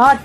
8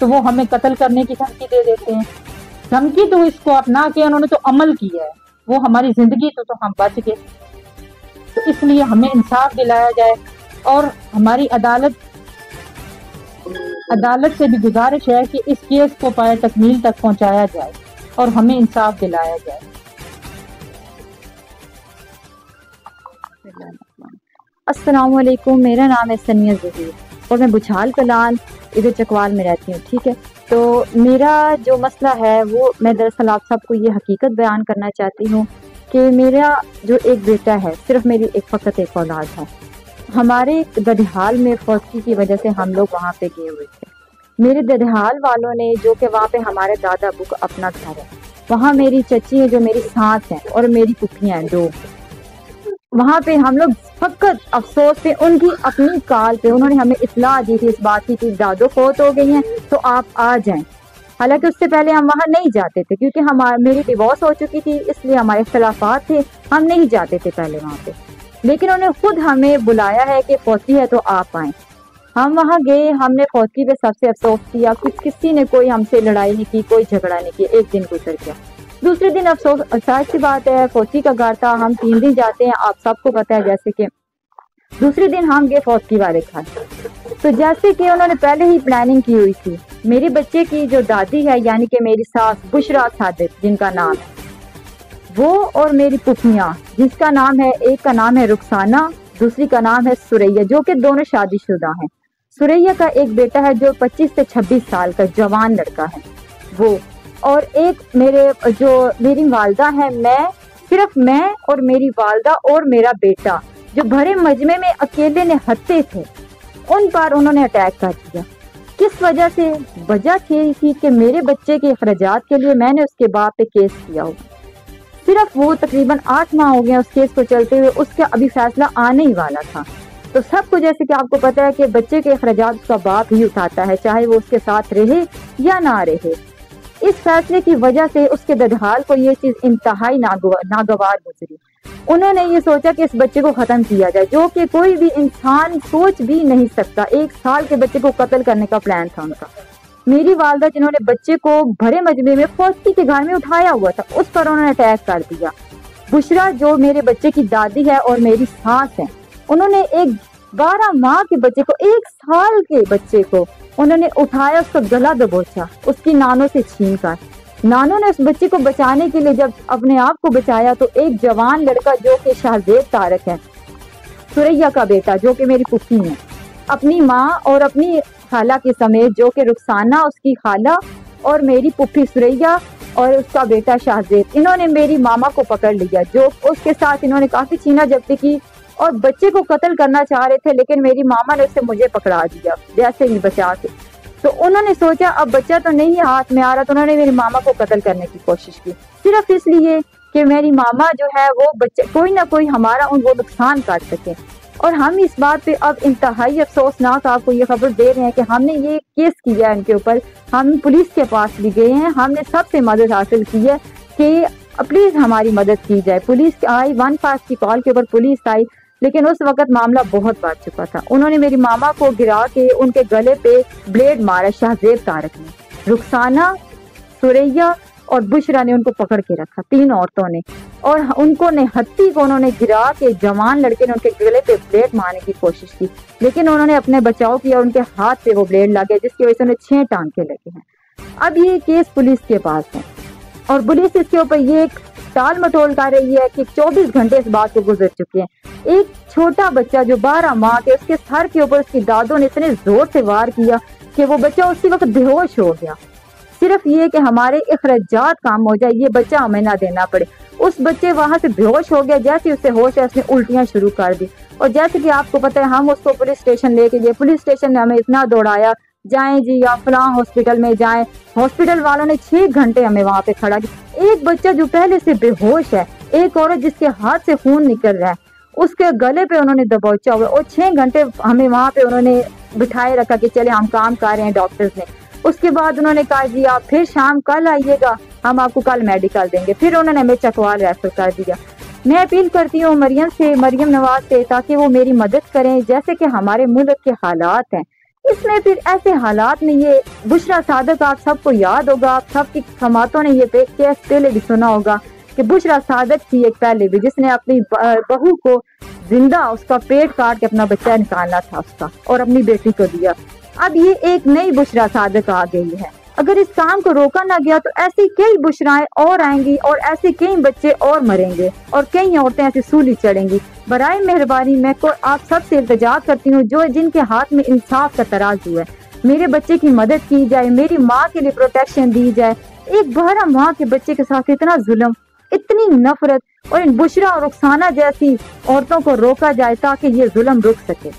تو وہ ہمیں قتل کرنے کی دھمکی دے دیتے ہیں. دھمکی تو اس کو اپنا کے انہوں نے تو عمل کیا ہے, وہ ہماری زندگی تو ہم بچ گئے. تو اس لیے ہمیں انصاف دلایا جائے, اور ہماری عدالت سے بھی گزارش ہے کہ اس کیس کو پائے تکمیل تک پہنچایا جائے اور ہمیں انصاف دلایا جائے. السلام علیکم, میرا نام ہے سنیہ ظہیر اور میں بچھال کلان ادھر چکوال میں رہتی ہوں. ٹھیک ہے, تو میرا جو مسئلہ ہے وہ میں دراصل آپ سب کو یہ حقیقت بیان کرنا چاہتی ہوں کہ میرا جو ایک بیٹا ہے, صرف میری فقط ایک اولاد ہے. ہمارے ددھیال میں فوتگی کی وجہ سے ہم لوگ وہاں پہ گئے ہوئے تھے. میرے ددھیال والوں نے, جو کہ وہاں پہ ہمارے دادا ابو کا اپنا گھر ہے, وہاں میری چچی ہے جو میری سانس ہیں اور میری پھوپھیاں ہیں 2. وہاں پہ ہم لوگ فقط افسوس پہ ان کی اپنی کال پہ انہوں نے ہمیں اطلاع دی تھی اس بات کی کہ دادو فوت ہو گئی ہیں تو آپ آ جائیں. حالانکہ اس سے پہلے ہم وہاں نہیں جاتے تھے کیونکہ میری ڈیورس ہو چکی تھی, اس لیے ہمارے اختلافات تھے, ہم نہیں جاتے تھے پہلے وہاں پہ. لیکن انہوں نے خود ہمیں بلایا ہے کہ فوتگی ہے تو آپ آئیں. ہم وہاں گئے, ہم نے فوتگی پہ سب سے افسوس کیا. کسی نے کوئی ہم سے لڑائی نہیں کی, کوئی جھگڑا نہیں کیا. ایک دن گزر گیا, دوسرے دن افسوس ظاہر سی بات ہے فوتگی کا گھر تھا, ہم 3 دن جاتے ہیں, آپ سب کو پتہ ہے. جیسے کہ دوسرے دن ہم گئے فوتگی والے گھر, تو جیسے کہ انہوں نے پہلے ہی پلاننگ کی ہوئی تھی. میری بچے کی جو دادی ہے یعنی کہ میری ساس بشرا صادق جن کا نام ہے, وہ اور میری پھوپھیاں جس کا نام ہے, ایک کا نام ہے رخسانہ, دوسری کا نام ہے سریہ, جو کہ دونوں شادی شدہ ہیں. سریہ کا ایک بیٹا ہے جو 25 سے 26 سال کا جوان لڑکا ہے وہ, اور ایک میری والدہ ہے, صرف میں اور میری والدہ اور میرا بیٹا جو بھرے مجمع میں اکیلے نہتے تھے, ان پر انہوں نے اٹیک کر دیا. کس وجہ سے؟ وجہ تھی کہ میرے بچے کے اخراجات کے لیے میں نے اس کے باپ پہ کیس کیا ہو. صرف وہ تقریباً 8 ماہ ہو گیا اس کیس کو چلتے ہوئے, اس کا ابھی فیصلہ آنے ہی والا تھا. تو سب کو جیسے کہ آپ کو پتا ہے کہ بچے کے اخراجات اس کا باپ ہی اٹھاتا ہے, چاہے وہ اس کے ساتھ رہے یا نہ رہے. اس فیصلے کی وجہ سے اس کے ددھال کو یہ چیز انتہائی ناگوار گزری. انہوں نے یہ سوچا کہ اس بچے کو ختم کیا جائے, جو کہ کوئی بھی انسان سوچ بھی نہیں سکتا. 1 سال کے بچے کو قتل کرنے کا پلان تھا ان کا. میری والدہ جنہوں نے بچے کو بھرے مجمع میں فوتگی کے گھر میں اٹھایا ہوا تھا, اس پر انہوں نے اٹیک کر دیا. بشرا جو میرے بچے کی دادی ہے اور میری سانس ہے, انہوں نے ایک 12 ماہ کے بچے کو, 1 سال کے بچے کو انہوں نے اٹھایا, اس کو گلا دبوچا اس کی نانوں سے چھین کر. نانوں نے اس بچے کو بچانے کے لیے جب اپنے آپ کو بچایا تو ایک جوان لڑکا جو کہ شہزیب طارق ہے, سریہ کا بیٹا جو کہ میری پھوپھی ہے, اپنی ماں اور اپنی خالہ کے سمیت جو کہ رخسانہ اس کی خالہ اور میری پھوپھی سریہ اور اس کا بیٹا شہزیب, انہوں نے میری ماما کو پکڑ لیا, جو اس کے ساتھ انہوں نے کافی چھینا جبتی کی اور بچے کو قتل کرنا چاہ رہے تھے. لیکن میری ماما نے اسے مجھے پکڑا دیا جیسے ہی بچا کے. تو انہوں نے سوچا اب بچہ تو نہیں ہاتھ میں آ رہا, تو انہوں نے میری ماما کو قتل کرنے کی کوشش کی, صرف اس لیے کہ میری ماما جو ہے وہ بچے کوئی نہ کوئی ہمارا وہ نقصان کر سکے. اور ہم اس بات پہ اب انتہائی افسوسناک آپ کو یہ خبر دے رہے ہیں کہ ہم نے یہ کیس کیا ہے ان کے اوپر. ہم پولیس کے پاس بھی گئے ہیں, ہم نے سب سے مدد حاصل کی ہے کہ پلیز ہماری مدد کی جائے. پولیس آئی, 1 کی کال کے اوپر پولیس آئی, لیکن اس وقت معاملہ بہت بڑھ چکا تھا. انہوں نے میری ماما کو گرا کے ان کے گلے پہ بلیڈ مارا شہزیب طارق نے. رخسانہ, سریہ اور بشرا نے ان کو پکڑ کے رکھا, 3 عورتوں نے, اور ان کو نہتی کو انہوں نے گرا کے جوان لڑکے نے ان کے گلے پہ بلیڈ مارنے کی کوشش کی, لیکن انہوں نے اپنے بچاؤ کیا, ان کے ہاتھ پہ وہ بلیڈ لگ گیا جس کی وجہ سے انہیں 6 ٹانکے لگے ہیں. اب یہ کیس پولیس کے پاس ہے اور پولیس اس کے اوپر یہ ایک ٹال مٹول کر رہی ہے کہ 24 گھنٹے اس بات کو گزر چکے ہیں. ایک چھوٹا بچہ جو 12 ماہ کے, اس کے سر کے اوپر اس کی دادوں نے اتنے زور سے وار کیا کہ وہ بچہ اسی وقت بے ہوش ہو گیا. صرف یہ کہ ہمارے اخراجات کام ہو جائے, یہ بچہ ہمیں نہ دینا پڑے. اس بچے وہاں سے بے ہوش ہو گیا, جیسے اسے ہوش ہے اس نے الٹیاں شروع کر دی. اور جیسے کہ آپ کو پتہ ہے ہم اس کو پولیس اسٹیشن لے کے گئے, پولیس اسٹیشن نے ہمیں اتنا دوڑایا, جائیں جی آپ فلاں ہاسپٹل میں جائیں. ہاسپٹل والوں نے 6 گھنٹے ہمیں وہاں پہ کھڑا کیا. ایک بچہ جو پہلے سے بے ہوش ہے, ایک عورت جس کے ہاتھ سے خون نکل رہا ہے, اس کے گلے پہ انہوں نے دبوچا ہوا, اور 6 گھنٹے ہمیں وہاں پہ انہوں نے بٹھائے رکھا کہ چلے ہم کام کر رہے ہیں ڈاکٹرز نے. اس کے بعد انہوں نے کہا جی آپ پھر شام کل آئیے گا, ہم آپ کو کل میڈیکل دیں گے. پھر انہوں نے ہمیں چکوال ریفر کر دیا. میں اپیل کرتی ہوں مریم نواز سے, تاکہ وہ میری مدد کریں. جیسے کہ ہمارے ملک کے حالات ہیں, اس میں پھر ایسے حالات میں یہ بشرا صادق، آپ سب کو یاد ہوگا، آپ سب کی سماعتوں نے یہ کیس پہلے بھی سنا ہوگا کہ بشرا صادق تھی ایک پہلے بھی، جس نے اپنی بہو کو زندہ اس کا پیٹ کاٹ کے اپنا بچہ نکالنا تھا اس کا اور اپنی بیٹی کو دیا۔ اب یہ ایک نئی بشرا صادق آ گئی ہے۔ اگر اس کام کو روکا نہ گیا تو ایسی کئی بشرائیں اور آئیں گی اور ایسے کئی بچے اور مریں گے اور کئی عورتیں ایسی سولی چڑھیں گی۔ برائے مہربانی میں آپ سب سے التجا کرتی ہوں جن کے ہاتھ میں انصاف کا ترازو ہے، میرے بچے کی مدد کی جائے، میری ماں کے لیے پروٹیکشن دی جائے۔ ایک بہرا ماں کے بچے کے ساتھ اتنا ظلم، اتنی نفرت، اور ان بشرا اور رخسانہ جیسی عورتوں کو روکا جائے تاکہ یہ ظلم رک سکے۔